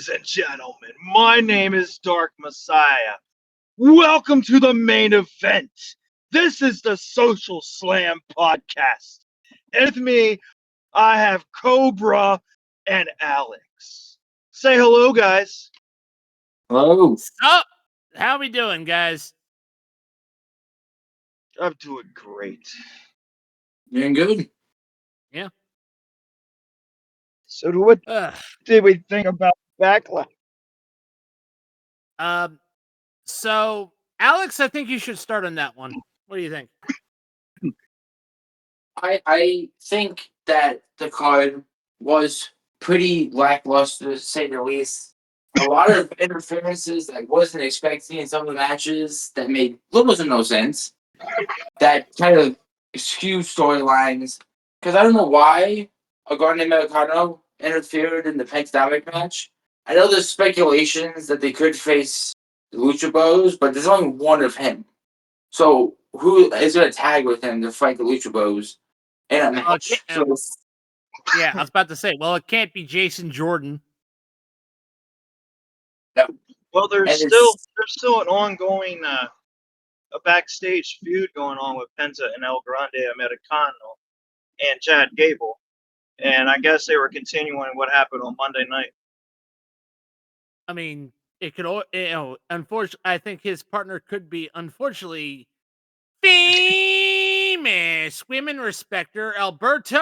Ladies and gentlemen, my name is Dark Messiah. Welcome to the main event. This is the Social Slam podcast. And with me, I have Cobra and Alex. Say hello, guys. Hello. So, how we doing, guys? I'm doing great. Doing good. Yeah. So what did we think about Backlash? So Alex, I think you should start on that one. What do you think? I think that the card was pretty lackluster, to say the least. A lot of interferences I wasn't expecting in some of the matches that made little to no sense. That kind of skewed storylines. Because I don't know why a guy named Americano interfered in the Pentademic match. I know there's speculations that they could face the Lucha Bros, but there's only one of him. So who is going to tag with him to fight the Lucha Bros in a match? Yeah, I was about to say, well, it can't be Jason Jordan. No. Well, there's still an ongoing a backstage feud going on with Penta and El Grande Americano and Chad Gable. And I guess they were continuing what happened on Monday night. I mean, it could, unfortunately, I think his partner could be, unfortunately, famous women respecter Alberto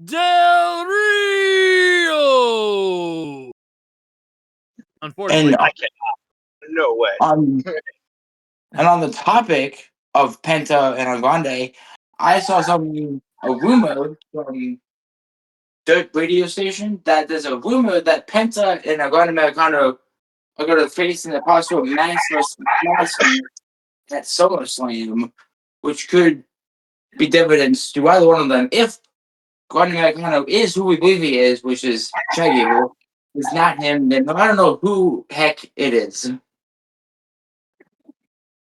Del Rio. Unfortunately, and I cannot. No way. And on the topic of Penta and Grande, I saw a rumor from the radio station that there's a rumor that Penta and Grande Americano are going to face in a possible match at SummerSlam, which could be dividends to either one of them. If Grande Americano is who we believe he is, which is Shaggy, is not him, then I don't know who heck it is.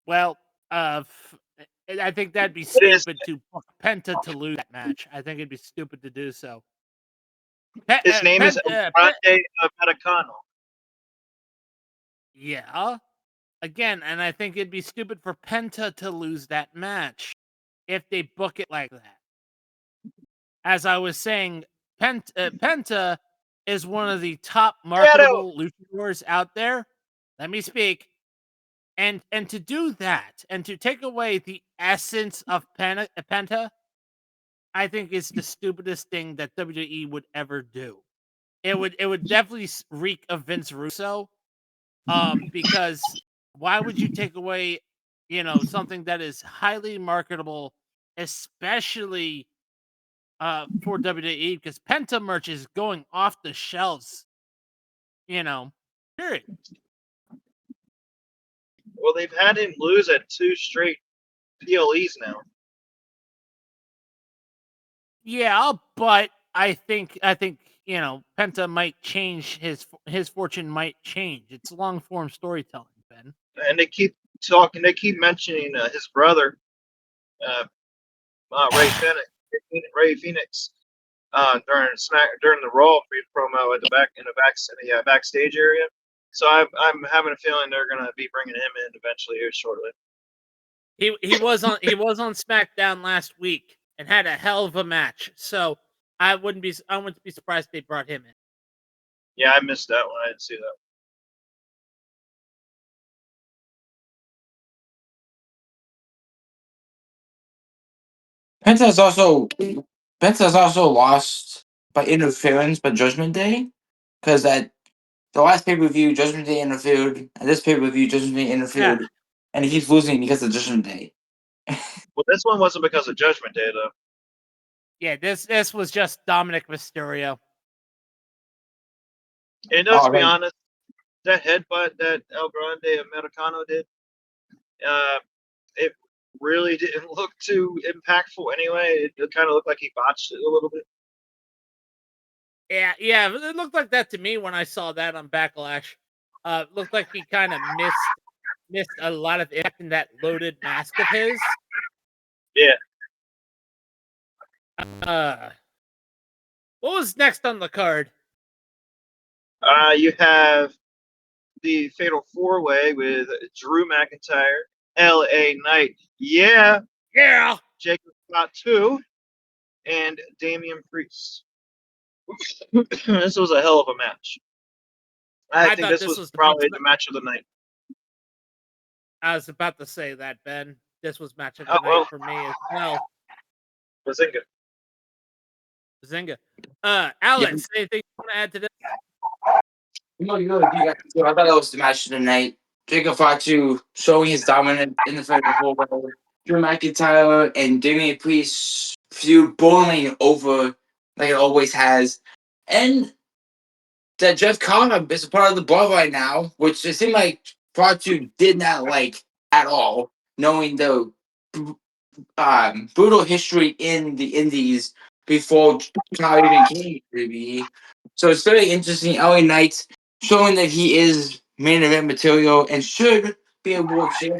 Well, I think that'd be stupid to Penta to lose that match. I think it'd be stupid to do so. His name is Grande Americano. Yeah. Again, and I think it'd be stupid for Penta to lose that match if they book it like that. As I was saying, Penta is one of the top marketable luchadors out there. Let me speak. And to do that, and to take away the essence of Penta, I think is the stupidest thing that WWE would ever do. It would definitely reek of Vince Russo, because why would you take away, something that is highly marketable, especially for WWE, because Penta merch is going off the shelves, period. Well, they've had him lose at 2 straight PLEs now. Yeah, but I think Penta might change his fortune might change. It's long form storytelling, Ben. And they keep talking. They keep mentioning his brother, Ray Phoenix, during the Raw promo at the backstage area. So I'm having a feeling they're gonna be bringing him in eventually here shortly. He was on SmackDown last week and had a hell of a match. So I wouldn't be surprised if they brought him in. Yeah, I missed that one. I didn't see that. Penta's also lost by interference by Judgment Day, because at the last pay-per-view, Judgment Day interfered, and this pay-per-view, Judgment Day interfered, and he keeps losing because of Judgment Day. Well, this one wasn't because of Judgment Day, though. Yeah, this was just Dominic Mysterio. And let's be honest, that headbutt that El Grande Americano did, it really didn't look too impactful anyway. It kind of looked like he botched it a little bit. Yeah, it looked like that to me when I saw that on Backlash. It looked like he kind of missed a lot of it in that loaded mask of his. Yeah. What was next on the card? You have the Fatal 4-Way with Drew McIntyre, L.A. Knight, Yeah. Jacob Fatu, and Damian Priest. This was a hell of a match. I think thought this this was was the probably best the match of the night. I was about to say that, Ben. This was match of the Oh, night well. for me as well. Bazinga. Zinga. Alex, anything you want to add to this? You I thought that was the match of the night. Jacob Fatu showing his dominance in the Fatal 4-Way. Drew McIntyre and Damian Priest feud boiling over like it always has. And that Jeff Cobb is a part of the bloodline now, which it seemed like Fatu did not like at all, knowing the brutal history in the Indies before Cobb even came to WWE. So it's very interesting. LA Knight showing that he is main event material and should be a world champion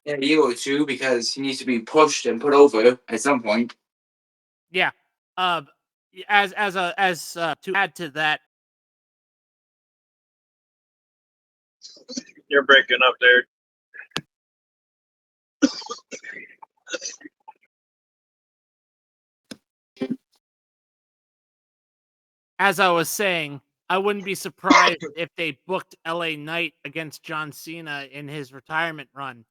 in a year or two because he needs to be pushed and put over at some point. Yeah. As to add to that, You're breaking up there. as I was saying, I wouldn't be surprised if they booked LA Knight against John Cena in his retirement run.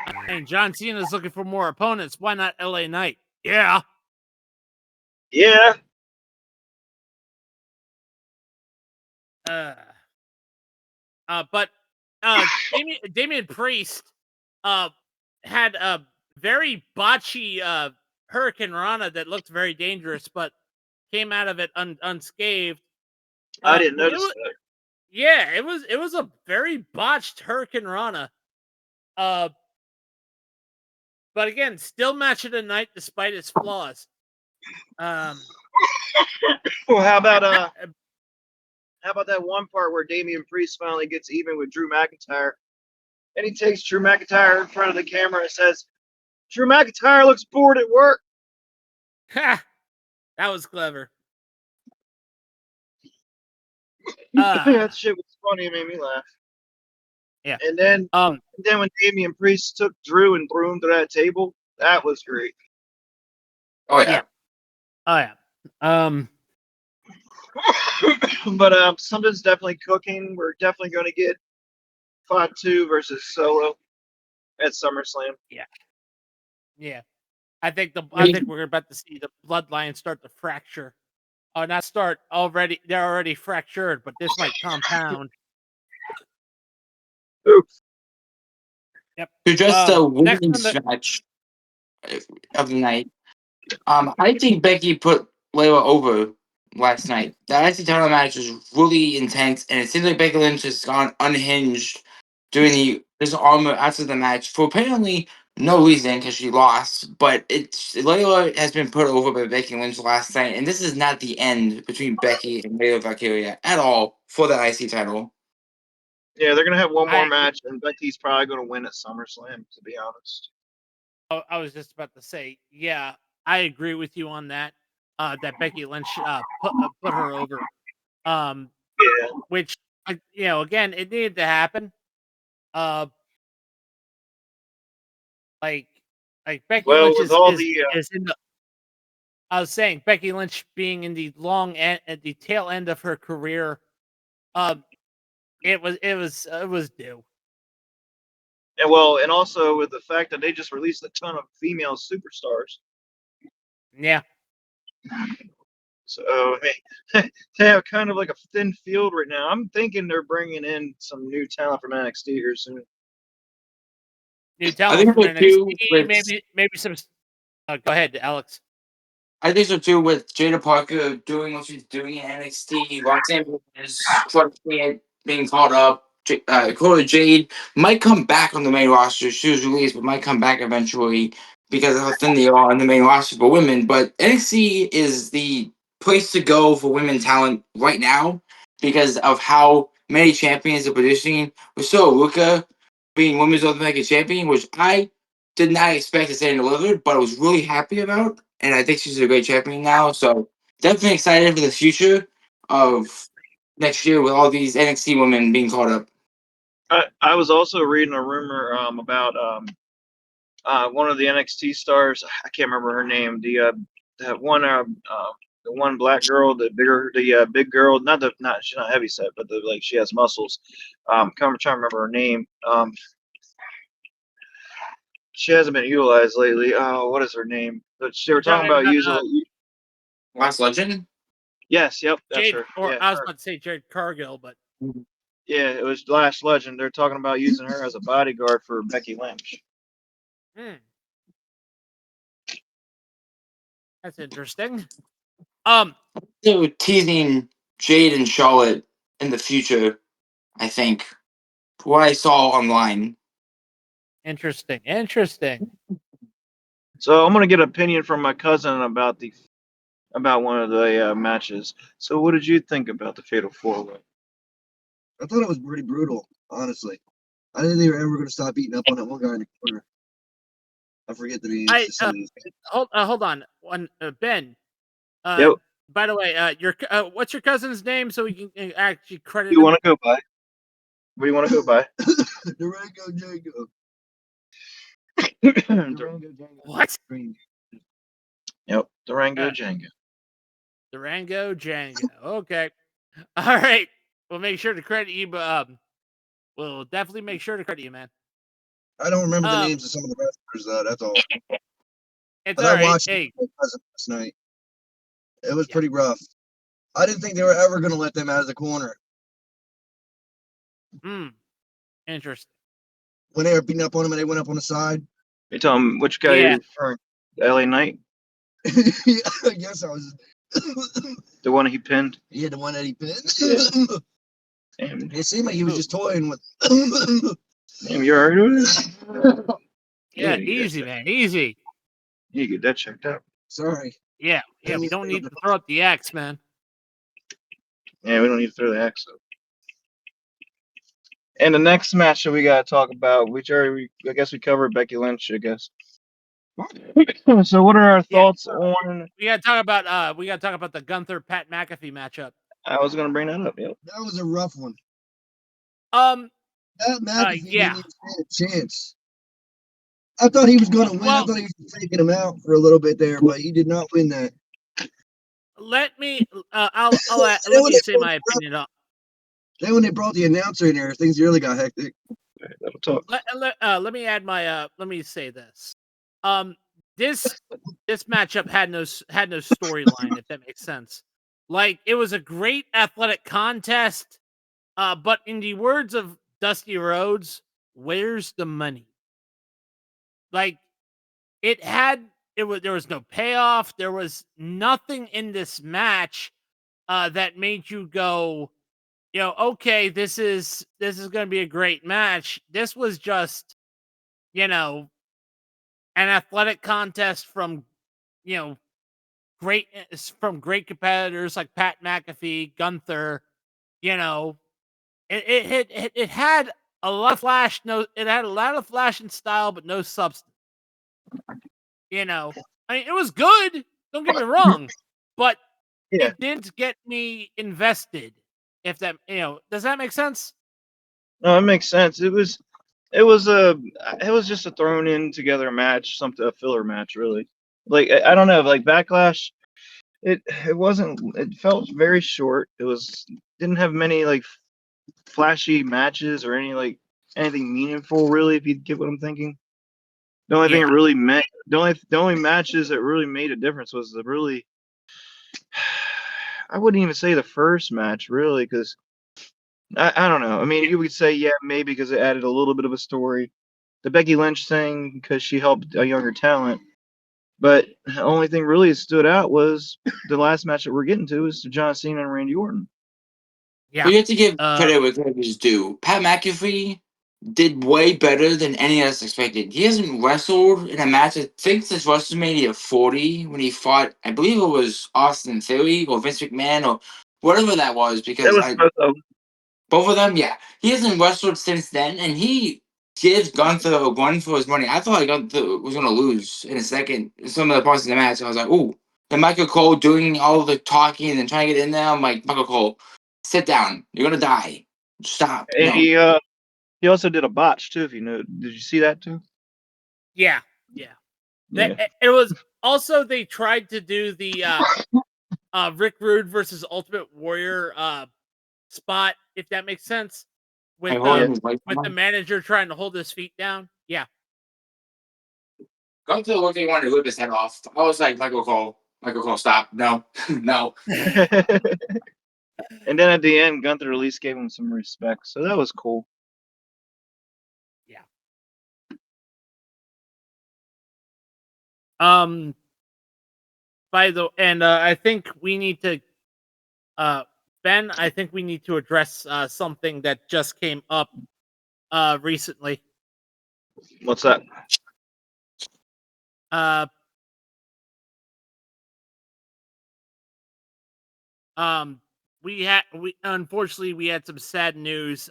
I mean, John Cena's looking for more opponents. Why not LA Knight? Yeah. Yeah. But Damian Priest had a very botchy Hurricane Rana that looked very dangerous, but came out of it unscathed. I didn't notice that. Yeah, it was a very botched Hurricane Rana. But again, still match of the night despite its flaws. Well, how about that one part where Damian Priest finally gets even with Drew McIntyre, and he takes Drew McIntyre in front of the camera and says, "Drew McIntyre looks bored at work." Ha! That was clever. That shit was funny. It made me laugh. Yeah. And then when Damian Priest took Drew and threw him to that table, that was great. Oh yeah. Oh yeah. But something's definitely cooking. We're definitely going to get Fatu versus Solo at SummerSlam. Yeah. I think we're about to see the bloodline start to fracture. Not start already. They're already fractured, but this might compound. Oops. Yep. To just a next women's on the- match of the night. I think Becky put Layla over last night. The IC title match was really intense, and it seems like Becky Lynch has gone unhinged doing this armor after the match for apparently no reason because she lost. But Layla has been put over by Becky Lynch last night, and this is not the end between Becky and Layla Valkyria at all for the IC title. Yeah, they're going to have one more match, and Becky's probably going to win at SummerSlam, to be honest. I was just about to say, yeah, I agree with you on that. That Becky Lynch put her over. Yeah. Which again, it needed to happen. Like Becky Lynch is in the. I was saying Becky Lynch being in the long end, at the tail end of her career. It was due. And also with the fact that they just released a ton of female superstars. Yeah. So they have kind of like a thin field right now. I'm thinking they're bringing in some new talent from NXT here soon. New talent from NXT, maybe some. Go ahead, Alex. I think so too. With Jada Parker doing what she's doing in NXT, Roxanne is being called up. Cora Jade might come back on the main roster. She was released, but might come back eventually because of how thin they are on the main roster for women. But NXT is the place to go for women talent right now because of how many champions are producing. We saw Ruka being Women's Ultimate Champion, which I did not expect to say delivered, but I was really happy about. And I think she's a great champion now. So definitely excited for the future of next year with all these NXT women being caught up. I was also reading a rumor about one of the NXT stars. I can't remember her name. The one black girl, the big girl. Not she's not heavy set, but she has muscles. I'm trying to remember her name. She hasn't been utilized lately. Oh, what is her name? But they were talking about using. Last Legend. Yes, yep, that's Jade, her. or Yeah, I was about to say Jade Cargill, but yeah, it was Last Legend. They're talking about using her as a bodyguard for Becky Lynch. That's interesting. They were teasing Jade and Charlotte in the future, I think. What I saw online. Interesting. So I'm gonna get an opinion from my cousin about one of the matches. So what did you think about the Fatal 4-Way? I thought it was pretty brutal, honestly. I didn't think they were ever going to stop beating up on that one guy in the corner. I forget the names. to some of these. Hold on, Ben. Yep. By the way, what's your cousin's name so we can actually credit You him? want to go by? What do you want to go by? Durango Django. Durango Django. What? Yep, Durango Django. Durango Django. Okay. All right. We'll make sure to credit you, but we'll definitely make sure to credit you, man. I don't remember the names of some of the wrestlers, though. That's all. It's but all I right. watched Hey, it last night. It was pretty rough. I didn't think they were ever going to let them out of the corner. Interesting. When they were beating up on him and they went up on the side. You tell him which guy you're referring to, LA Knight? Yeah, I guess I was. The one he pinned? Yeah, the one that he pinned. Damn. It seemed like he was just toying with. Damn, you alright with this? Yeah, easy, man. Easy. You get that checked out. Sorry. Yeah, we don't need to throw up the X, man. Yeah, we don't need to throw the X up. And the next match that we gotta talk about, I guess we covered Becky Lynch, I guess. So what are our thoughts on? We gotta talk about the Gunther Pat McAfee matchup. I was gonna bring that up. Yep. That was a rough one. Pat McAfee didn't even stand a chance. I thought he was going to win. I thought he was taking him out for a little bit there, but he did not win that. Let me. I'll let me say my opinion on. Then when they brought the announcer in there, things really got hectic. Let me add my. Let me say this. This matchup had no storyline, if that makes sense. Like, it was a great athletic contest, but in the words of Dusty Rhodes, where's the money? Like, there was no payoff. There was nothing in this match that made you go, okay, this is going to be a great match. This was just, an athletic contest from great competitors like Pat McAfee, Gunther. It had a lot of flash. It had a lot of flash and style, but no substance. I mean, it was good. Don't get me wrong, but it didn't get me invested. If that, does that make sense? No, it makes sense. It was just a thrown in together match, a filler match, really. Like, I don't know, like Backlash, it felt very short. Didn't have many like flashy matches or anything meaningful, really, if you get what I'm thinking. The only thing it really meant, the only matches that really made a difference was I wouldn't even say the first match, really, because I don't know. I mean, you would say, maybe because it added a little bit of a story. The Becky Lynch thing, because she helped a younger talent. But the only thing really that stood out was the last match that we're getting to is John Cena and Randy Orton. Yeah. But you have to give credit where credit is due. Pat McAfee did way better than any of us expected. He hasn't wrestled in a match, I think since WrestleMania 40, when he fought, I believe it was Austin Theory or Vince McMahon or whatever that was, because both of them, yeah. He hasn't wrestled since then, and he gives Gunther a run for his money. I thought Gunther was going to lose in a second. Some of the parts of the match, I was like, ooh. And Michael Cole doing all the talking and trying to get in there, I'm like, Michael Cole, sit down. You're gonna die. Stop. And No. he also did a botch too. If you know, did you see that too? Yeah. Yeah. It was also they tried to do the Rick Rude versus Ultimate Warrior spot, if that makes sense, with the manager trying to hold his feet down. Yeah. Gunther looked like he wanted to rip his head off. I was like, Michael Cole, stop. No, no. And then at the end, Gunther at least gave him some respect, so that was cool. Yeah. I think we need to Ben, I think we need to address something that just came up recently. What's that? We unfortunately we had some sad news.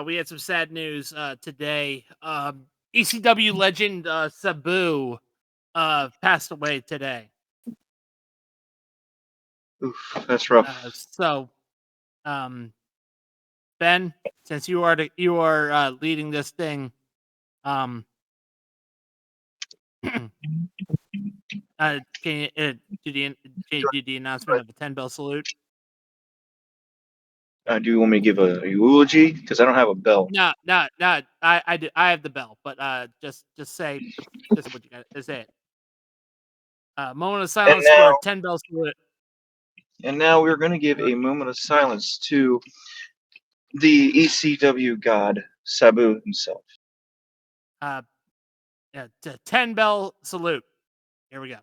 We had some sad news today. ECW legend Sabu passed away today. Oof, that's rough. Ben, since you are leading this thing, can you do the announcement of a 10-bell salute? Do you want me to give a eulogy? Because I don't have a bell. No. I do. I have the bell, but just say what you got to say. It. Moment of silence for a 10-bell salute. And now we're going to give a moment of silence to the ECW god Sabu himself. Yeah, 10-bell salute. Here we go.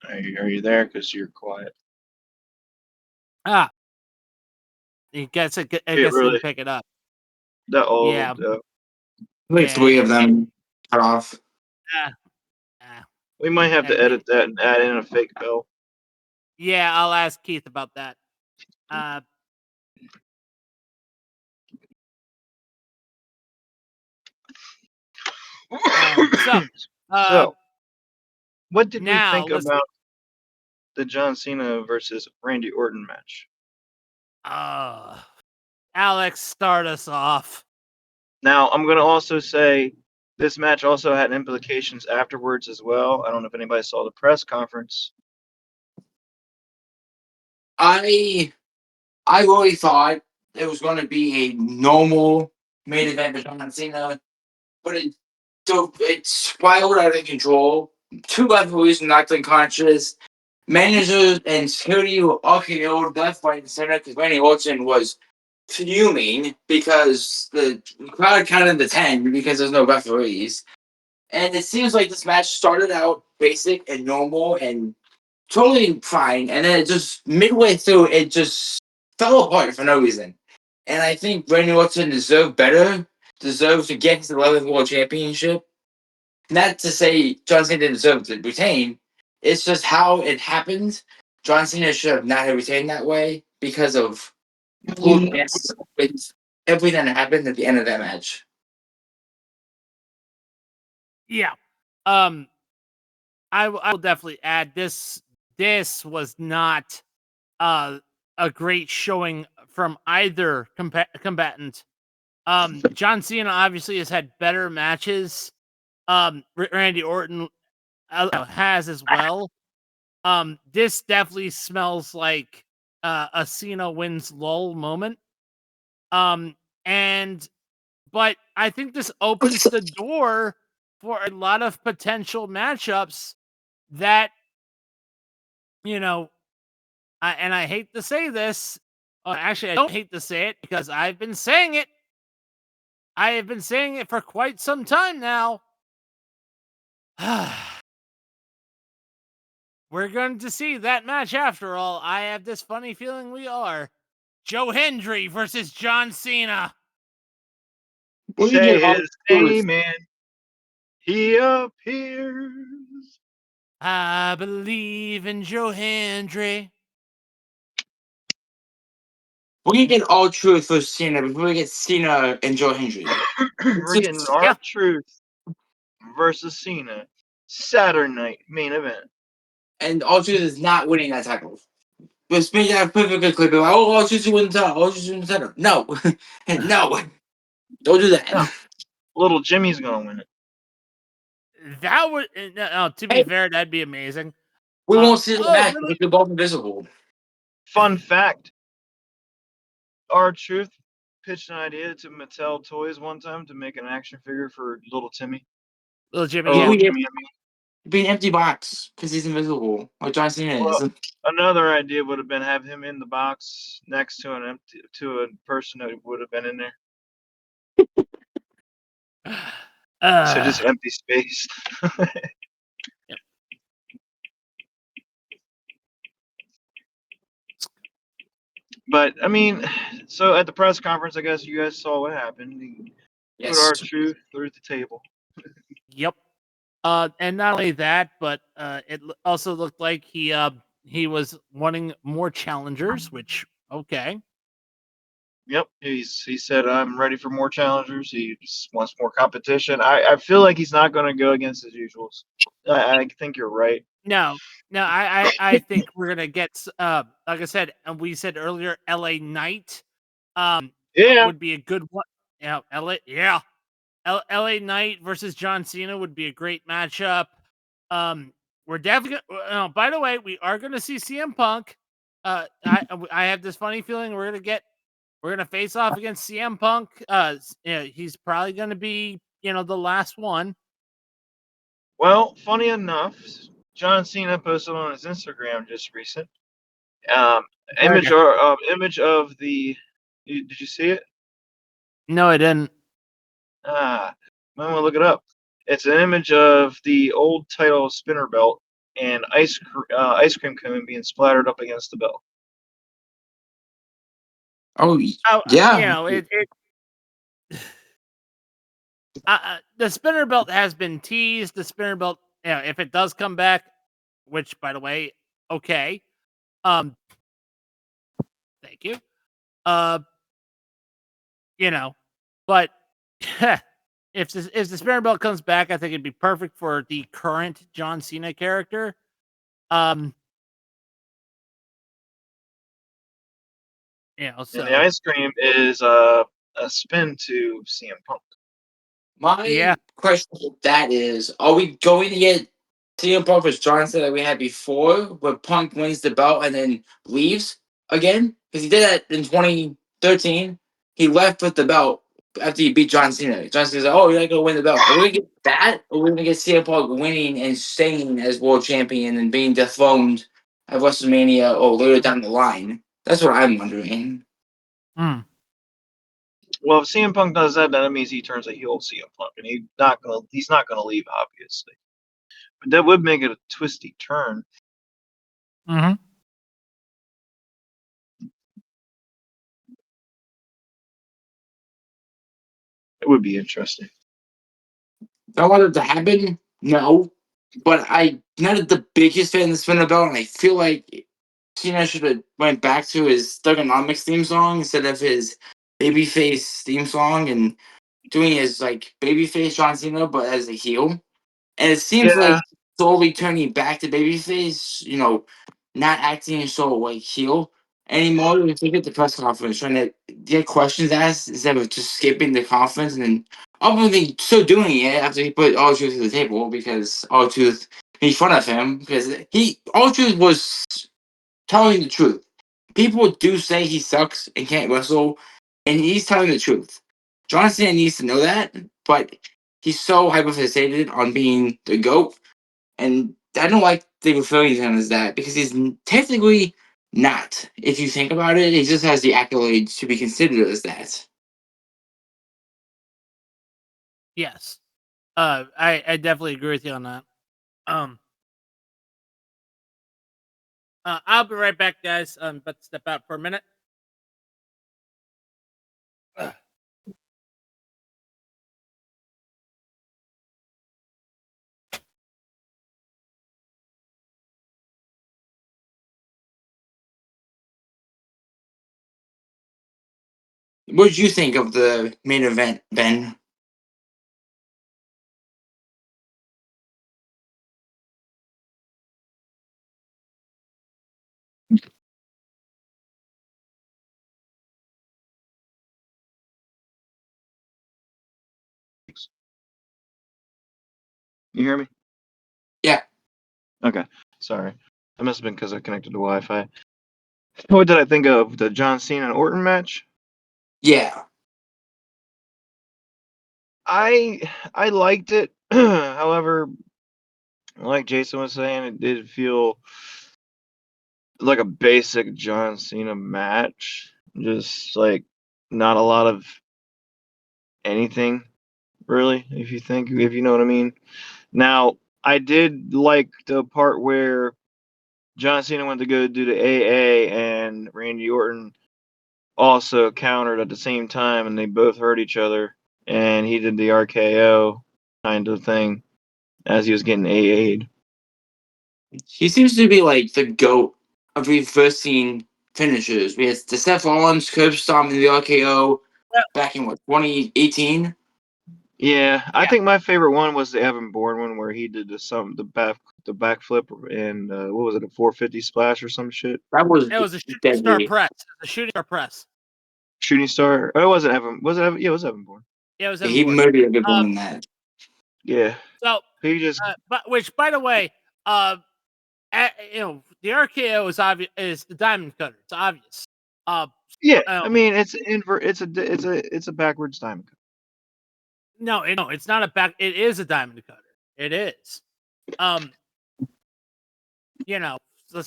Are you there? Because you're quiet. I guess they didn't pick it up. Yeah. Like 3 of them cut off. We might have to edit that and add in a fake bell. Yeah, I'll ask Keith about that. So, what did we think about the John Cena versus Randy Orton match? Alex, start us off. Now, I'm going to also say this match also had implications afterwards as well. I don't know if anybody saw the press conference. I really thought it was going to be a normal main event with John Cena, but it spiraled out of control. 2 referees knocked unconscious. Managers and security were RKO'd left, right, and center because Randy Orton was fuming because the crowd counted the 10 because there's no referees. And it seems like this match started out basic and normal and totally fine, and then it just midway through it just fell apart for no reason. And I think Randy Orton deserves to get his 11th World Championship. Not to say John Cena didn't deserve to retain. It's just how it happened. John Cena should have not have retained that way because of with everything that happened at the end of that match. Yeah. I will definitely add this was not a great showing from either combatant. John Cena obviously has had better matches. Randy Orton has as well. This definitely smells like a Cena wins lull moment. But I think this opens the door for a lot of potential matchups that, and I hate to say this. Actually, I don't hate to say it because I've been saying it. I have been saying it for quite some time now. we're going to see that match after all. I have this funny feeling we are. Joe Hendry versus John Cena. We Say get all his truth. name and he appears. I believe in Joe Hendry. We get all truth for Cena before we get Cena and Joe Hendry. We're getting R-Truth versus Cena. Saturday night main event. And all truth is not winning that title. Let's make that perfect clip. Like, oh, all truth wins the title. All truth wins the title. No, no, don't do that. No. Little Jimmy's gonna win it. That would, no, to be fair, that'd be amazing. We won't see the match really? because they're both invisible. Fun fact: R-Truth pitched an idea to Mattel Toys one time to make an action figure for Little Timmy. Little Jimmy. Or Yeah. Little Jimmy, I mean. It'd be an empty box because he's invisible, like John Cena is. Well, another idea would have been have him in the box next to a person that would have been in there. So just empty space. Yep. But I mean, so at the press conference, I guess you guys saw what happened. He put R-Truth through the table. Yep. And not only that, but it also looked like he was wanting more challengers, which okay. Yep, he said I'm ready for more challengers. He just wants more competition. I feel like he's not going to go against his usuals. I think you're right. No, I think we're gonna get like I said, and we said earlier, LA Knight Yeah. would be a good one. LA Knight versus John Cena would be a great matchup. We're definitely. By the way, we are going to see CM Punk. I have this funny feeling we're gonna face off against CM Punk. He's probably going to be the last one. Well, funny enough, John Cena posted on his Instagram just recent image of the. Did you see it? No, I didn't. I'm gonna look it up. It's an image of the old title spinner belt and ice cream cone being splattered up against the belt. Oh, yeah. The spinner belt has been teased. The spinner belt, if it does come back, which by the way, okay. Thank you. But if the spinner belt comes back, I think it'd be perfect for the current John Cena character. And the ice cream is a spin to CM Punk. My question with that is, are we going to get CM Punk versus John Cena like we had before, where Punk wins the belt and then leaves again? Because he did that in 2013. He left with the belt after he beat John Cena. John Cena's like, oh, you're not going to win the belt. Are we going to get that? Or are we going to get CM Punk winning and staying as world champion and being dethroned at WrestleMania or later down the line? That's what I'm wondering. Well, if CM Punk does that, then that means he turns a heel CM Punk, and he's not gonna leave, obviously. But that would make it a twisty turn. Mm-hmm. It would be interesting. Do I want it to happen? No. But I'm not the biggest fan of the spinner belt, and I feel like Cena should have went back to his Thugonomics theme song instead of his babyface theme song and doing his like babyface John Cena, but as a heel. And it seems like slowly turning back to babyface, not acting so like heel anymore. If you get the press conference, trying to get questions asked instead of just skipping the conference and then obviously still doing it after he put All Truth to the table because All Truth made fun of him because All Truth was telling the truth. People do say he sucks and can't wrestle, and he's telling the truth. John Cena needs to know that, but he's so hyperfixated on being the GOAT, and I don't like they referring to him as that because he's technically not. If you think about it, he just has the accolades to be considered as that. Yes. I definitely agree with you on that. I'll be right back, guys. But step out for a minute. What did you think of the main event, Ben? You hear me? Yeah. Okay. Sorry. That must have been because I connected to Wi-Fi. What did I think of the John Cena and Orton match? Yeah. I liked it. However, like Jason was saying, it did feel like a basic John Cena match. Just like not a lot of anything, really, if you know what I mean. Now, I did like the part where John Cena went to go do the AA and Randy Orton also countered at the same time, and they both hurt each other, and he did the RKO kind of thing as he was getting AA'd. He seems to be like the GOAT of reversing finishes. We had the Seth Rollins curb stomp in the RKO back in 2018? Yeah, I Yeah. think my favorite one was the Evan Bourne one where he did the backflip and what was it, a 450 splash or some shit? That was It was a shooting star deadly. press. A shooting star press. Shooting star. Oh, it wasn't Evan. Was it Evan? Yeah, it was Evan Bourne. Yeah, it was. Yeah, he Board. murdered everyone in that. Yeah. So, He just but which, by the way, the RKO is the diamond cutter. It's obvious. yeah. I mean, it's a backwards diamond cut. No, it's not a back. It is a diamond cutter. It is. Let's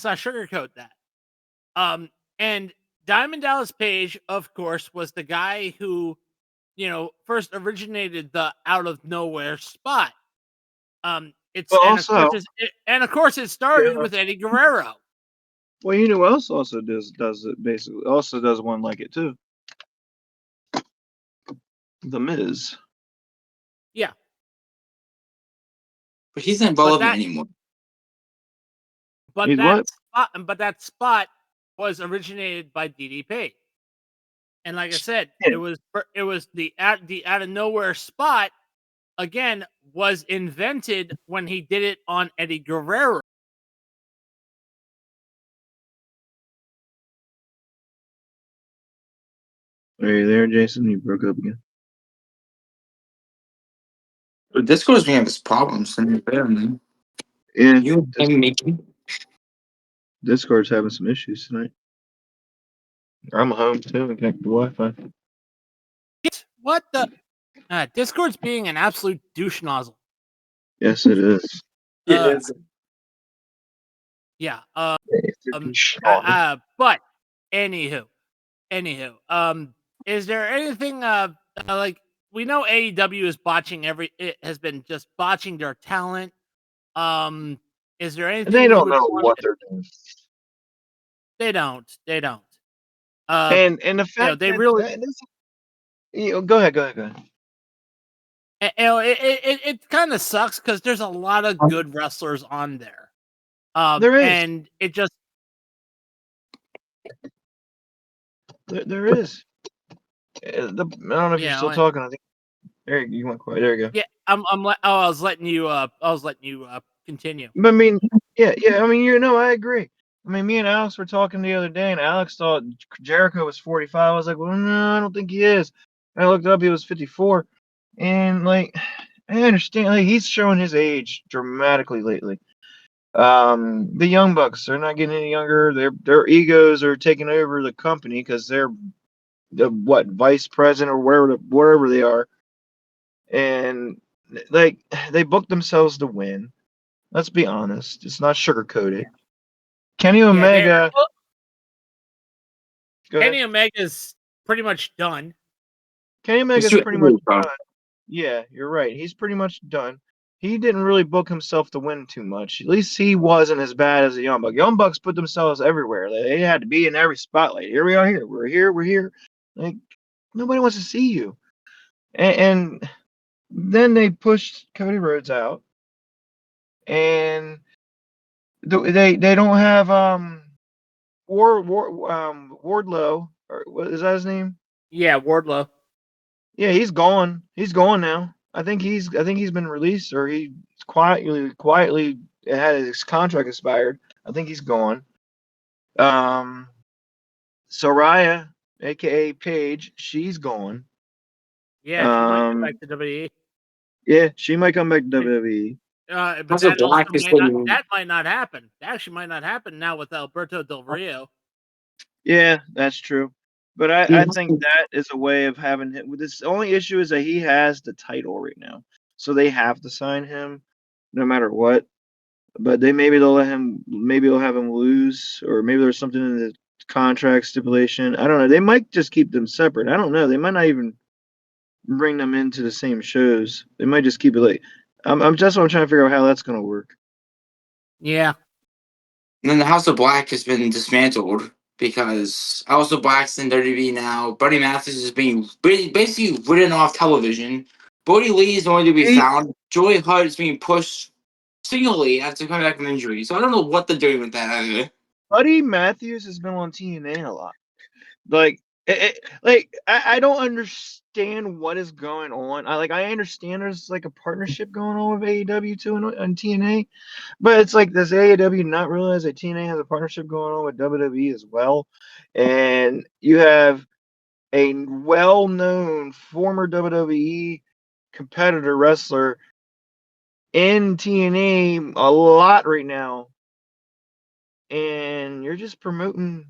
not sugarcoat that. And Diamond Dallas Page, of course, was the guy who, first originated the out of nowhere spot. It's But and of also, course it started yeah. with Eddie Guerrero. Well, you know who else also does it basically? Also does one like it too. The Miz. Yeah, But he's not relevant anymore. but He's what? that spot was originated by DDP. And like I said, Yeah. it was the out of nowhere spot again was invented when he did it on Eddie Guerrero. Are you there, Jason? You broke up again. But Discord's been having his problems. Apparently. Yeah. You and Mickey. Discord's having some issues tonight. I'm home too and connected to Wi-Fi. What the? Discord's being an absolute douche nozzle. Yes, it is. Yeah. Sean. But anywho, is there anything like we know AEW is botching it has been just botching their talent. Is there anything They you don't would know want what to- they're doing. They don't. And the fact they that, really. go ahead. It kind of sucks because there's a lot of good wrestlers on there. There is. And it just There is. I don't know if you're still talking. I think there you went quiet. There you go. Yeah, I was letting you continue. But I mean, yeah. I mean, I agree. I mean, me and Alex were talking the other day, and Alex thought Jericho was 45. I was like, well, no, I don't think he is. And I looked up; he was 54. And like, I understand. Like, he's showing his age dramatically lately. The Young Bucks, they're not getting any younger. Their egos are taking over the company because they're the vice president or wherever they are, and like they booked themselves to win. Let's be honest. It's not sugarcoated. Kenny Omega. Kenny Omega's pretty much done. Kenny Omega's pretty much done. Yeah, you're right. He's pretty much done. he didn't really book himself to win too much. At least he wasn't as bad as the Young Bucks. Young Bucks put themselves everywhere. They had to be in every spotlight. Here we are. Here we're here. We're here. Like nobody wants to see you. And then they pushed Cody Rhodes out, and they don't have Wardlow, or what is that his name? Yeah, Wardlow. Yeah, he's gone. He's gone now. I think he's been released, or he quietly had his contract expired. I think he's gone. Soraya, aka Paige, she's gone. Yeah, she might come back to WWE. Yeah, she might come back to WWE. But Also, that also Black is might not, getting- that might not happen. That actually might not happen now with Alberto Del Rio. Yeah, that's true. But I think that is a way of having him. This only issue is that he has the title right now, so they have to sign him no matter what. But maybe they'll let him. Maybe they'll have him lose, or maybe there's something in the contract stipulation. I don't know. They might just keep them separate. I don't know. They might not even bring them into the same shows. They might just keep it like. I'm trying to figure out how that's gonna work. Yeah. And then the House of Black has been dismantled because House of Black's in WWE now. Buddy Matthews is being basically written off television. Bodie Lee is nowhere to be found. Joey Hart is being pushed singly after coming back from injury. So I don't know what they're doing with that either. Buddy Matthews has been on TNA a lot. Like, I don't understand what is going on. I understand there's like a partnership going on with AEW too and TNA, but it's like, does AEW not realize that TNA has a partnership going on with WWE as well? And you have a well-known former WWE competitor wrestler in TNA a lot right now, and you're just promoting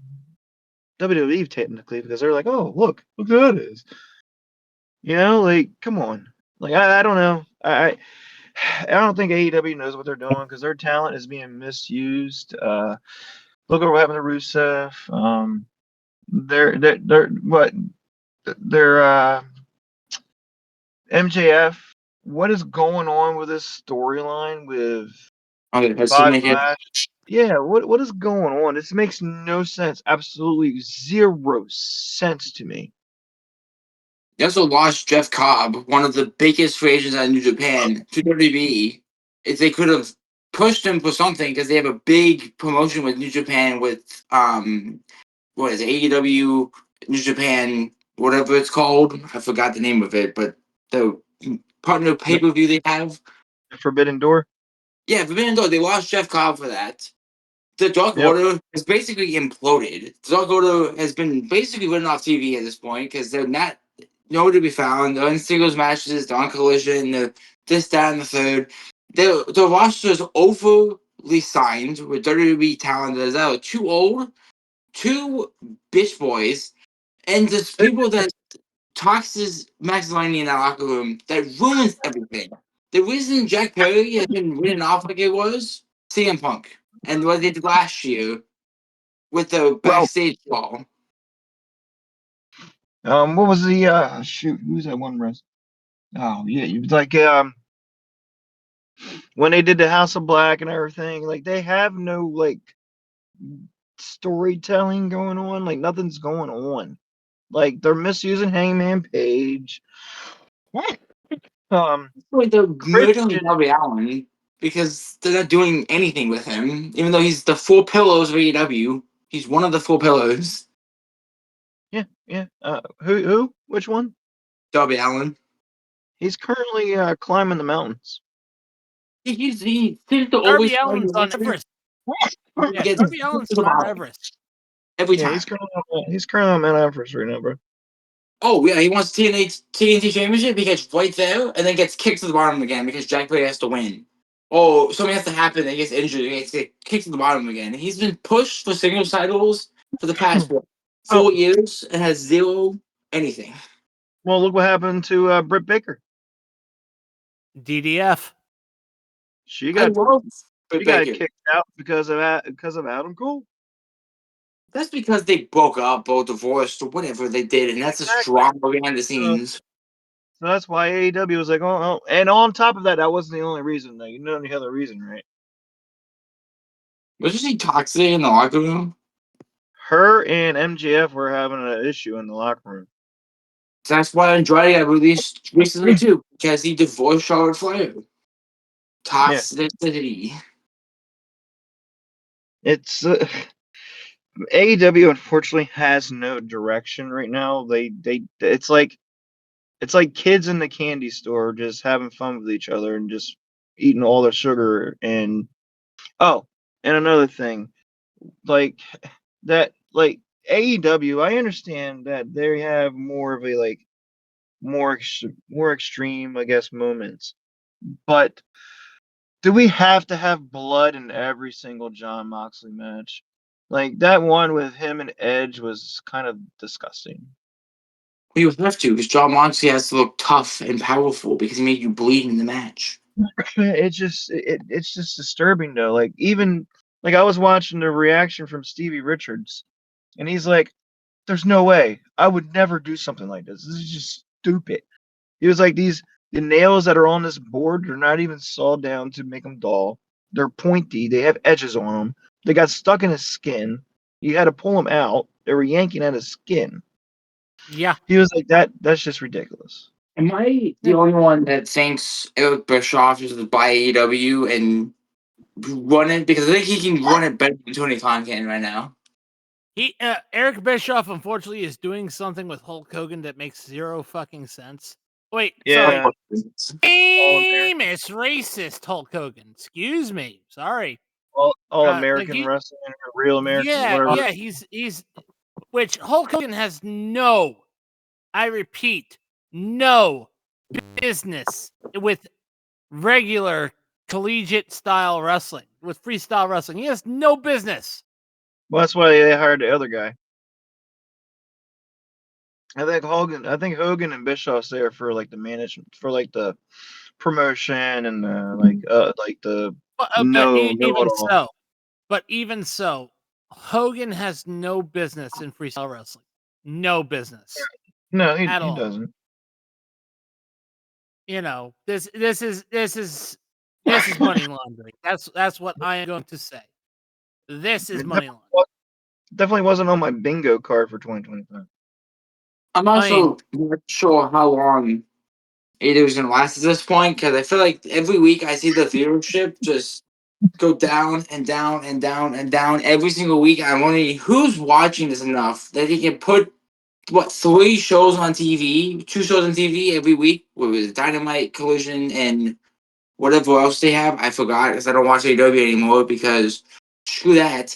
WWE technically because they're like, oh, look who that is. You know, like, come on. Like, I don't know. I don't think AEW knows what they're doing because their talent is being misused. Look at what happened to Rusev. They're MJF. What is going on with this storyline with Okay, let's make it. Backlash? Yeah, what is going on? This makes no sense. Absolutely zero sense to me. They also lost Jeff Cobb, one of the biggest free agents out of New Japan, to WWE. If they could have pushed him for something, because they have a big promotion with New Japan with what is it, AEW New Japan, whatever it's called. I forgot the name of it, but the partner pay-per-view they have. Forbidden Door. Yeah, Forbidden Door. They lost Jeff Cobb for that. The Dark Yep. Order has basically imploded. The Dark Order has been basically written off TV at this point because they're not nowhere to be found. They're in singles matches, they're on Collision, they're this, that, and the third. The roster is overly signed with WWE talent that is either too old, too bitch boys, and just people that toxes masculinity in that locker room that ruins everything. The reason Jack Perry has been written off like it was CM Punk and what they did last year with the backstage ball. What was the shoot? Who's that one rest? Oh yeah, you like when they did the House of Black and everything. Like they have no like storytelling going on. Like nothing's going on. Like they're misusing Hangman Page. Like they're murdering Christian. Darby Allin because they're not doing anything with him, even though he's the four pillars of AEW. He's one of the four pillars. Yeah. Who? Which one? Darby Allin. He's currently climbing the mountains. He seems to always Darby Allin's on Everest. Yeah, Gets Darby Allin's to the on Mount bottom Everest. every Yeah, time. he's currently on Mount Everest right now, bro. Oh yeah, he wants TNT Championship. He gets right there and then gets kicked to the bottom again because Jack Perry has to win. Oh, something has to happen. And he gets injured. He gets kicked to the bottom again. He's been pushed for singles titles for the past 4 years and has zero anything. Well, look what happened to Britt Baker. DDF. She I got love Britt Baker. kicked out because of Adam Cole. That's because they broke up or divorced or whatever they did, and that's a strong behind the scenes. So that's why AEW was like, oh, and on top of that, that wasn't the only reason. Though. You know the other reason, right? Was she toxic in the locker room? Her and MJF were having an issue in the locker room. That's why Andrade got released recently too, because he divorced Charlotte Flair. Toxicity. It's AEW unfortunately has no direction right now. It's like kids in the candy store just having fun with each other and just eating all their sugar. And and another thing, like that, like AEW, I understand that they have more of a like more extreme, I guess, moments, but do we have to have blood in every single John Moxley match? Like that one with him and Edge was kind of disgusting. We would have to, because John Moxley has to look tough and powerful because he made you bleed in the match. It's just disturbing though. Like even like I was watching the reaction from Stevie Richards, and he's like, "There's no way I would never do something like this. This is just stupid." He was like, the nails that are on this board are not even sawed down to make them dull. They're pointy. They have edges on them. They got stuck in his skin. You had to pull them out. They were yanking at his skin. Yeah. He was like, that's just ridiculous. Am I the only one that thinks Eric Bischoff is by AEW and run it? Because I think he can run it better than Tony Khan can right now. Eric Bischoff, unfortunately, is doing something with Hulk Hogan that makes zero fucking sense. Wait, Yeah. sorry. Famous racist Hulk Hogan. Excuse me. Sorry. All American wrestling, or real American, whatever. Yeah, he's which Hulk Hogan has no, I repeat, no business with regular collegiate style wrestling, with freestyle wrestling. He has no business. Well, that's why they hired the other guy. I think Hogan and Bischoff's there for like the management, for like the promotion and the But even so, Hogan has no business in freestyle wrestling. No business. No, he at all. doesn't. You know, this is money laundering. That's what I am going to say. This is money laundering. Definitely wasn't on my bingo card for 2025. I'm also not sure how long it was going to last at this point, because I feel like every week I see the viewership just go down and down and down and down every single week. I'm wondering who's watching this enough that he can put 3 shows on TV, 2 shows on TV every week, with Dynamite, Collision, and whatever else they have. I forgot because I don't watch AEW anymore because screw that.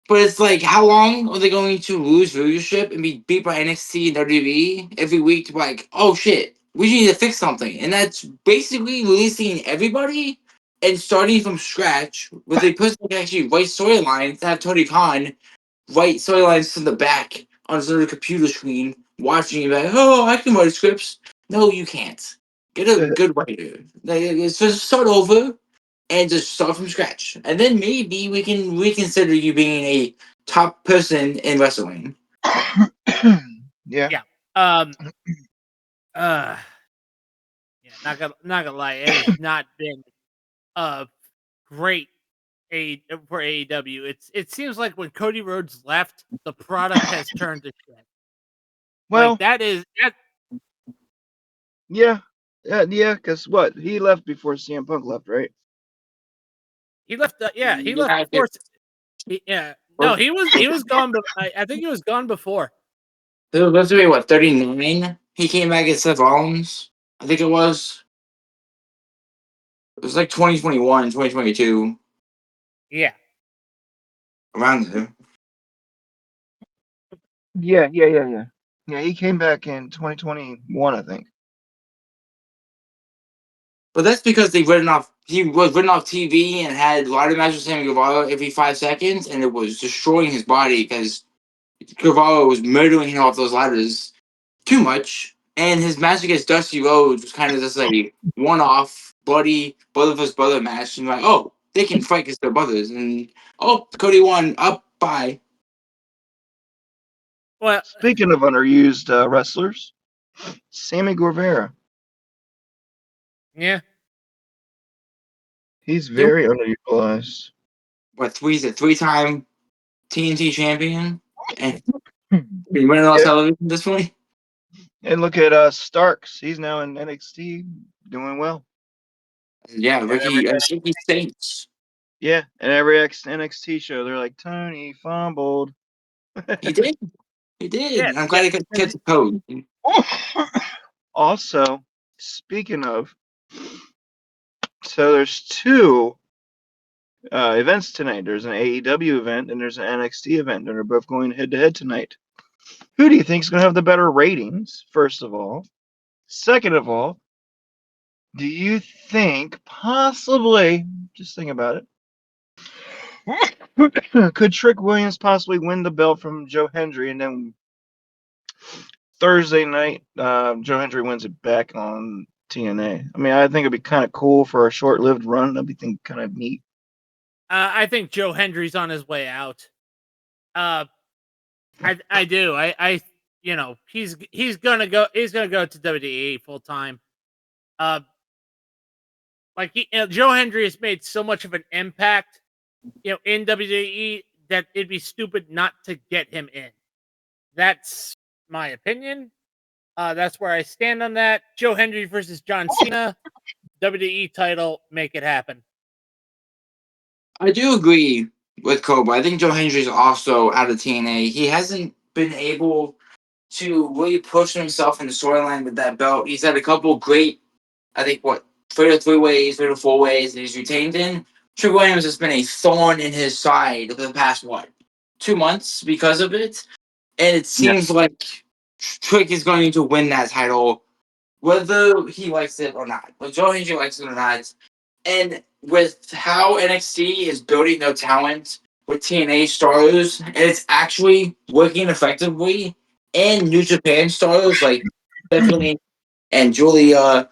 But it's like, how long are they going to lose viewership and be beat by NXT and WWE every week to be like, oh shit, we need to fix something? And that's basically releasing everybody and starting from scratch with a person who can actually write storylines to have Tony Khan write storylines from the back on the computer screen, watching you like, oh, I can write scripts. No, you can't. Get a good writer. Like, it's just start over and just start from scratch. And then maybe we can reconsider you being a top person in wrestling. Yeah. Not gonna lie, it has not been great for AEW. It seems like when Cody Rhodes left, the product has turned to shit. Well, like that. Yeah, because what? He left before CM Punk left, right? He left. He left before. No, he was gone. I think he was gone before. It was supposed to be 39. He came back at Seth Rollins. I think it was. It was like 2021, 2022. Yeah. Around there. Yeah. Yeah, he came back in 2021, I think. But that's because he was written off TV and had ladder matches with Sammy Guevara every 5 seconds, and it was destroying his body because Guevara was murdering him off those ladders too much. And his match against Dusty Rhodes was kind of just like one-off, bloody, brother versus brother match. And like, oh, they can fight because they're brothers. And, oh, Cody won. Up, bye. Well, speaking of underused wrestlers, Sammy Guevara. Yeah. He's very underutilized. What, three-time TNT champion? And he winning all Yeah. television at this point? And look at Starks. He's now in NXT, doing well. Yeah, And Ricky Saints. Yeah, and every NXT show, they're like, Tony fumbled. He did. He did. Yeah, I'm glad he kept the code. Also, speaking of, so there's two events tonight. There's an AEW event and there's an NXT event, and they're both going head to head tonight. Who do you think is going to have the better ratings? First of all, second of all, do you think possibly, just think about it, could Trick Williams possibly win the belt from Joe Hendry, and then Thursday night Joe Hendry wins it back on TNA? I mean, I think it'd be kind of cool for a short-lived run. That'd be kind of neat. I think Joe Hendry's on his way out. I do. You know, he's gonna go to WWE full time. Joe Hendry has made so much of an impact, in WWE that it'd be stupid not to get him in. That's my opinion. That's where I stand on that. Joe Hendry versus John Cena, WWE title, make it happen. I do agree with Cobra. I think Joe Hendry's also out of TNA. He hasn't been able to really push himself in the storyline with that belt. He's had a couple great, I think, 3 ways, 4 ways that he's retained in. Trick Williams has been a thorn in his side for the past, 2 months because of it. And it seems like Trick is going to win that title, whether he likes it or not. Whether Joe Hendry likes it or not. And with how NXT is building their talent with TNA stars, and it's actually working effectively, and New Japan stars like Stephanie and Julia,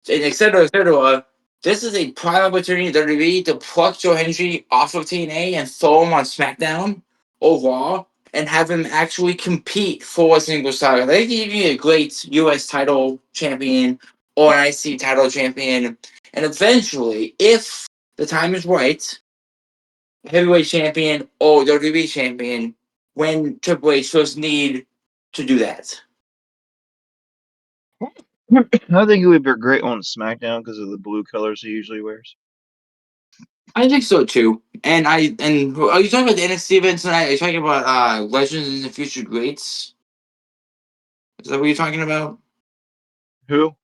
and et cetera, this is a prime opportunity for WWE to pluck Joe Hendry off of TNA and throw him on SmackDown or Raw and have him actually compete for a single title. They give you a great US title champion or an IC title champion. And eventually, if the time is right, heavyweight champion or WWE champion, when Triple H first need to do that. I think it would be great on SmackDown because of the blue colors he usually wears. I think so too. And are you talking about the NXT event tonight? Are you talking about Legends and Future Greats? Is that what you're talking about? Who?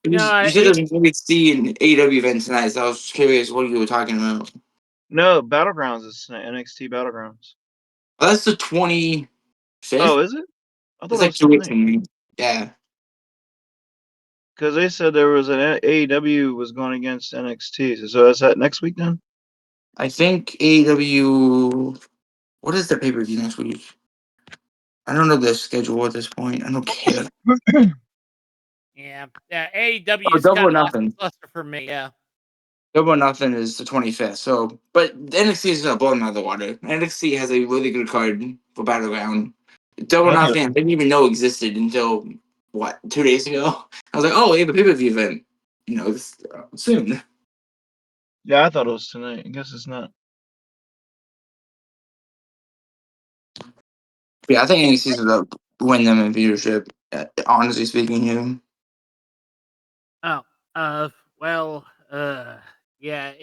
You said there's an NXT and AEW event tonight, so I was curious what you were talking about. No, Battlegrounds is NXT Battlegrounds. Oh, that's the 25th. Oh, is it? I thought It's it like was 2 weeks tonight. from me. Yeah. Because they said there was an AEW was going against NXT. So is that next week then? I think AEW. What is the pay per view next week? I don't know the schedule at this point. I don't care. Yeah. AEW's Double or got Nothing. cluster for me. Yeah. Double or Nothing is the 25th. So, but NXT is gonna blow them out of the water. NXT has a really good card for Battleground. Double or Nothing, I didn't even know existed until 2 days ago. I was like, oh, they have a pay per view event. Soon. Yeah, I thought it was tonight. I guess it's not. Yeah, I think NXT's gonna win them in viewership. Honestly speaking, here. Yeah.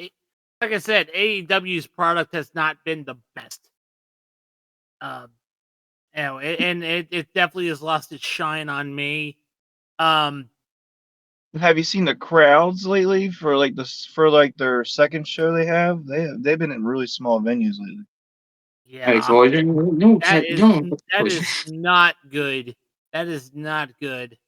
Like I said, AEW's product has not been the best. And it definitely has lost its shine on me. Have you seen the crowds lately for their second show they have? They've been in really small venues lately. Yeah. That is not good. That is not good.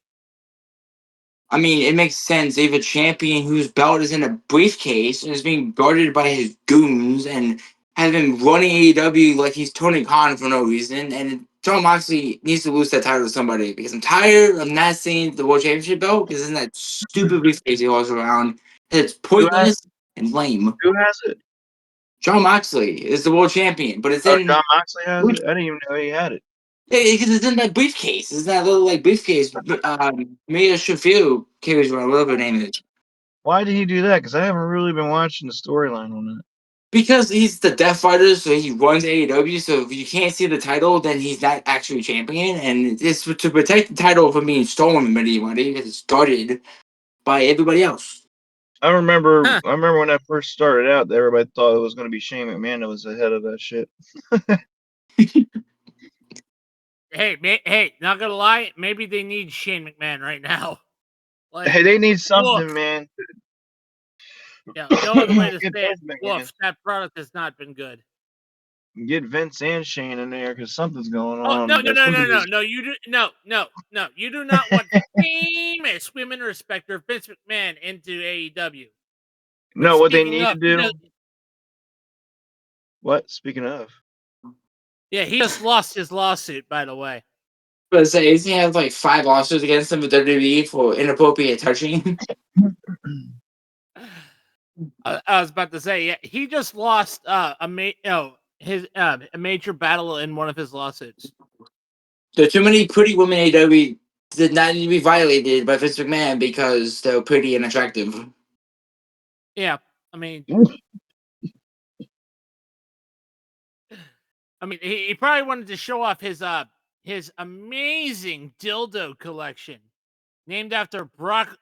I mean, it makes sense. They have a champion whose belt is in a briefcase and is being guarded by his goons and has been running AEW like he's Tony Khan for no reason. And John Moxley needs to lose that title to somebody because I'm tired of not seeing the World Championship belt because it's in that stupid briefcase he walks around. It's pointless and lame. Who has it? John Moxley is the world champion, but it's in. John Moxley has it? I didn't even know he had it. Yeah, because it's in that briefcase. It's that little briefcase. Mia Shafir carries around, whatever her name is. Why did he do that? Because I haven't really been watching the storyline on it. Because he's the Death Fighter, so he runs AEW. So if you can't see the title, then he's not actually champion, and it's to protect the title from being stolen from anybody because it's guarded by everybody else. I remember Huh. when that first started out, everybody thought it was going to be Shane McMahon that was ahead of that shit. Hey, not gonna lie, maybe they need Shane McMahon right now. Like, Hey, they need something, woof. man. Yeah, no other way to Get say it. both McMahons. Woof, that product has not been good. Get Vince and Shane in there because something's going Oh on. no, you do you do not want famous women respecter Vince McMahon into AEW. No, what they Speaking need to of, do. What? Speaking of. yeah, he just lost his lawsuit, by the way. But say, he has like 5 lawsuits against him with WWE for inappropriate touching. I was about to say, yeah, he just lost a major battle in one of his lawsuits. There are too many pretty women in AEW did not need to be violated by Vince McMahon because they're pretty and attractive. Yeah, I mean, he probably wanted to show off his amazing dildo collection, named after Brock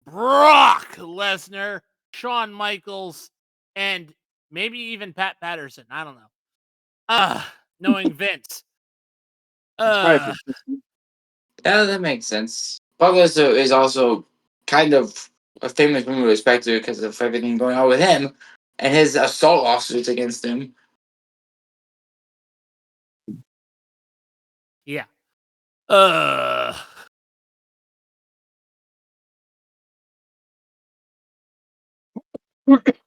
Lesnar, Shawn Michaels, and maybe even Pat Patterson. I don't know. Knowing Vince. Yeah, that makes sense. Brock Lesnar is also kind of a famous woman respecter because of everything going on with him and his assault lawsuits against him. Yeah.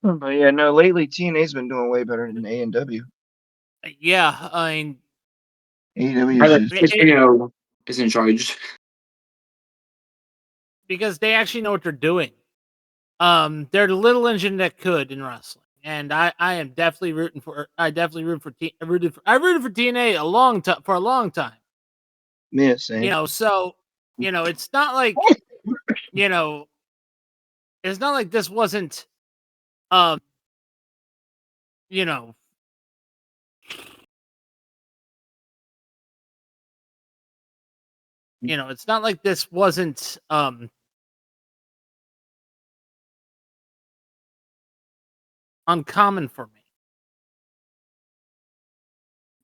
But yeah, no, lately TNA's been doing way better than A&W. Yeah, I mean, AEW is just... Is in charge. because they actually know what they're doing. They're the little engine that could in wrestling, and I am definitely rooting for. I definitely rooted for TNA for a long time. Yeah, same. So it's not like it's not like this wasn't you know it's not like this wasn't uncommon for me.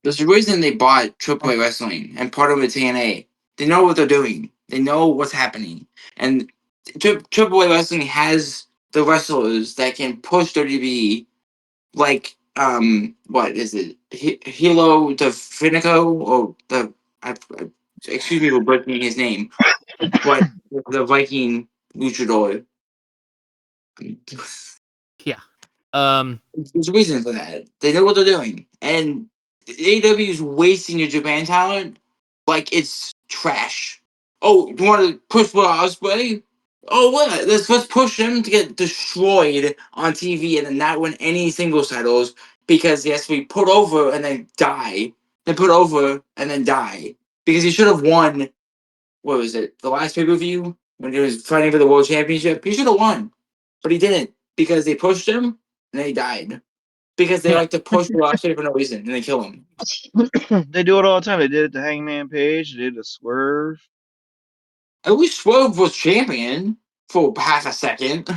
There's a reason they bought AAA Wrestling and part of it TNA. They know what they're doing. They know what's happening. And AAA Wrestling has the wrestlers that can push WWE, like what is it? Hilo DeFinico or excuse me for butchering his name, but the Viking luchador. Yeah. There's a reason for that. They know what they're doing. And AEW is wasting your Japan talent like it's trash. Oh, you want to push Will Ospreay? Oh, what? Let's push him to get destroyed on TV and then not win any singles titles because he has to be put over and then die. Then put over and then die. Because he should have won, what was it, the last pay-per-view? When he was fighting for the World Championship? He should have won. But he didn't. Because they pushed him and he died. Because they like to push the last for no reason and they kill him. They do it all the time. They did it to Hangman Page. They did it to Swerve. At least Swerve was champion for half a second.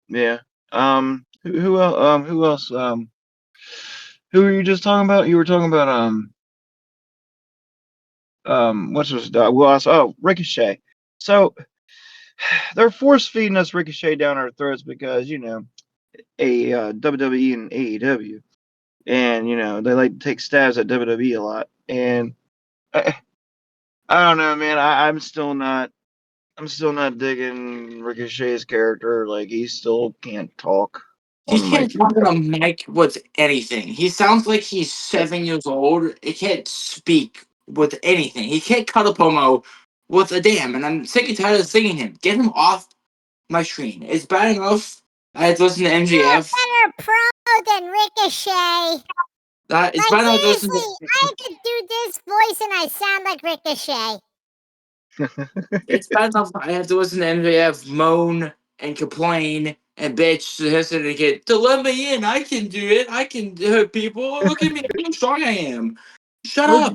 Yeah. Who else? Who else? Who were you just talking about? You were talking about what's this? Who else? Oh, Ricochet. So they're force feeding us Ricochet down our throats because WWE and AEW, and they like to take stabs at WWE a lot. And I don't know, man. I'm still not digging Ricochet's character. Like, he still can't talk He on the mic. can't talk on a mic with anything. He sounds like he's 7 years old. He can't speak with anything. He can't cut a promo with a damn. And I'm sick and tired of singing him. Get him off my screen. It's bad enough I had to listen to MJF. You're a better promo than Ricochet. It's bad enough to listen Seriously, I could do this voice and I sound like Ricochet. It's bad enough I have to listen to MJF moan and complain and bitch to his syndicate to let me in. I can do it. I can hurt people. Look at me. Look how strong I am. Shut up.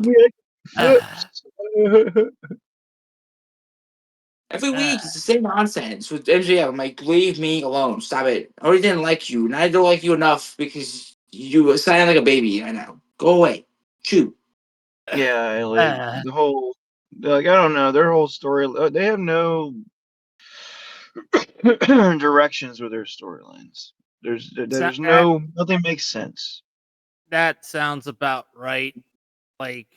Every week it's the same nonsense with MJF. I'm like, leave me alone. Stop it. I already didn't like you, and I don't like you enough because you sound like a baby. I know. Go away. Shoot. Yeah, like the whole, like I don't know, their whole story. They have no directions with their storylines. There's nothing makes sense. That sounds about right. Like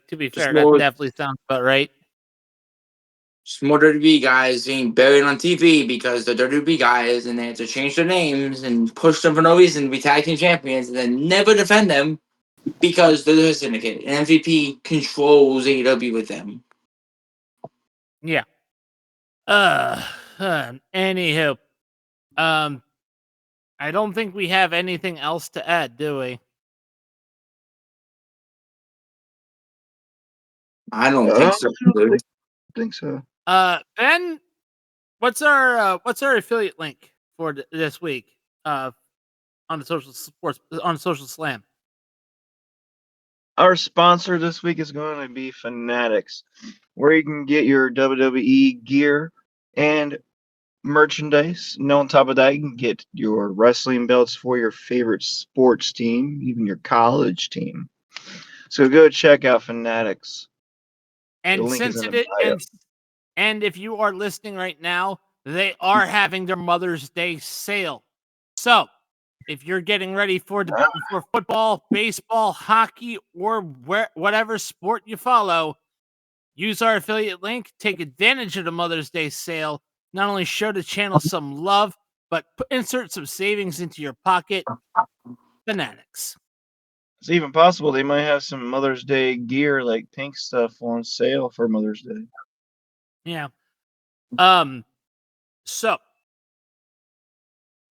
to be Just fair, more- that definitely sounds about right. Just more WWE guys being buried on TV because they're WWE guys and they have to change their names and push them for no reason to be tag team champions and then never defend them because they're the syndicate. And MVP controls AEW with them. Yeah. Anywho, I don't think we have anything else to add, do we? I don't think so. I don't think so. Ben, what's our affiliate link for this week? On the social slam. Our sponsor this week is going to be Fanatics, where you can get your WWE gear and merchandise. And on top of that, you can get your wrestling belts for your favorite sports team, even your college team. So go check out Fanatics. And since and if you are listening right now, they are having their Mother's Day sale. So if you're getting ready for football, baseball, hockey, or whatever sport you follow, use our affiliate link. Take advantage of the Mother's Day sale. Not only show the channel some love, but insert some savings into your pocket. Fanatics. It's even possible they might have some Mother's Day gear, like pink stuff, on sale for Mother's Day. Yeah. So,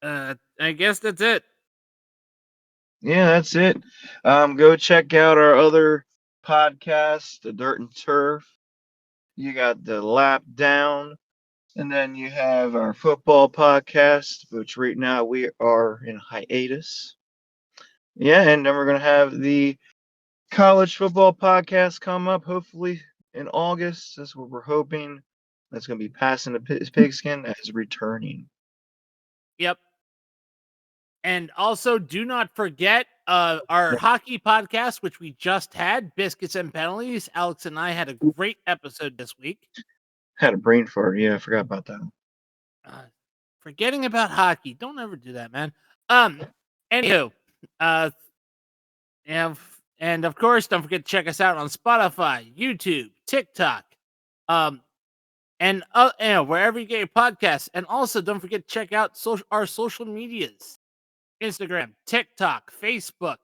I guess that's it. Yeah, that's it. Go check out our other podcast, The Dirt and Turf. You got the Lap Down, and then you have our football podcast, which right now we are in hiatus. Yeah, and then we're gonna have the college football podcast come up, hopefully in August. That's what we're hoping. That's gonna be Passing the Pigskin as returning. Yep. And also, do not forget our hockey podcast, which we just had, Biscuits and Penalties. Alex and I had a great episode this week. Had a brain fart. Yeah, I forgot about that. Forgetting about hockey. Don't ever do that, man. Anywho, and of course, don't forget to check us out on Spotify, YouTube, TikTok, and wherever you get your podcasts. And also, don't forget to check out our social medias. Instagram, TikTok, Facebook.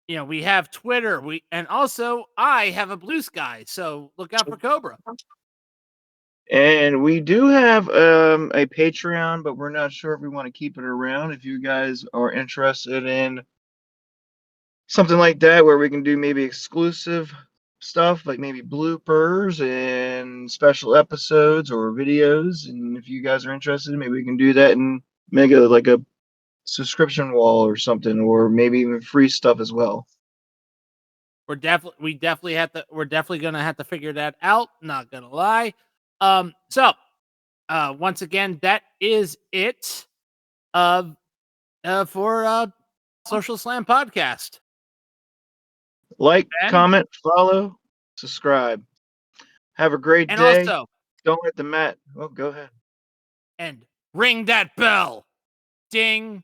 We have Twitter. And also I have a Blue Sky, so look out for Cobra. And we do have a Patreon, but we're not sure if we want to keep it around. If you guys are interested in something like that, where we can do maybe exclusive stuff, like maybe bloopers and special episodes or videos, and if you guys are interested, maybe we can do that and make it like a subscription wall or something, or maybe even free stuff as well. We're definitely gonna have to figure that out. Not gonna lie. So once again, that is it. For Social Slam Podcast. Like, comment, follow, subscribe. Have a great and day. Also, don't let the mat. Oh, go ahead. And ring that bell. Ding,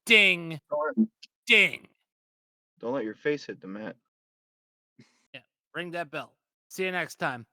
ding, ding. Don't let your face hit the mat. Yeah, ring that bell. See you next time.